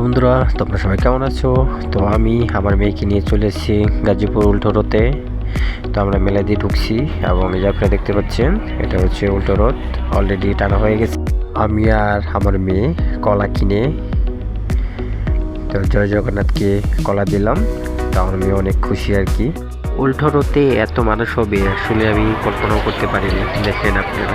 বন্ধুরা, তোমরা সবাই কেমন আছো? তো আমি আমার মেয়েকে নিয়ে চলে এসেছি গাজীপুর উল্টো রোডে। তো আমরা মেলা দিয়ে ঢুকছি এবং এই যে আপনারা দেখতে পাচ্ছেন এটা হচ্ছে উল্টো রোড, অলরেডি টানা হয়ে গেছে। আমি আর আমার মেয়ে কলা কিনে তো জয় জগন্নাথকে কলা দিলাম। তো আমার মেয়ে অনেক খুশি আর কি। উল্টো রোডে এত মানুষ হবে আসলে আমি কল্পনাও করতে পারিনি। দেখেন আপনারা।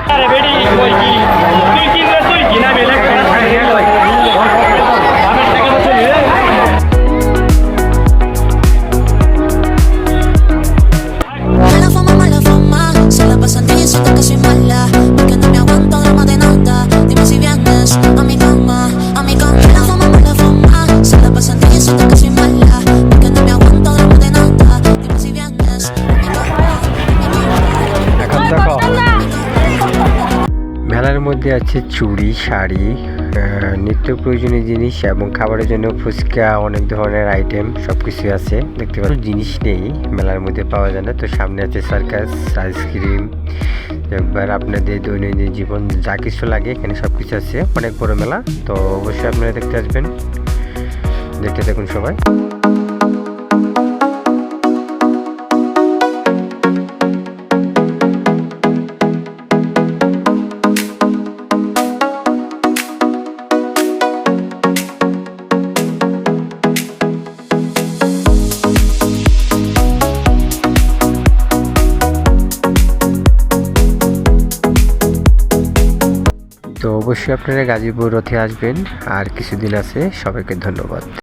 মেলার মধ্যে আছে চুড়ি, শাড়ি, নিত্য প্রয়োজনীয় জিনিস এবং খাবারের জন্য ফুচকা, অনেক ধরনের আইটেম সবকিছু আছে। দেখতে পাচ্ছি জিনিস নেই মেলার মধ্যে পাওয়া যায় না। তো সামনে আছে সার্কাস, আইসক্রিম, একবার আপনাদের দৈনন্দিন জীবন যা কিছু লাগে এখানে সব কিছু আছে। অনেক বড় মেলা, তো অবশ্যই আপনারা দেখতে আসবেন। দেখতে থাকুন সবাই। তো অবশ্যই আপনারা গাজীপুর রথে আসবেন, আর কিছুদিন আছে। সবাইকে ধন্যবাদ।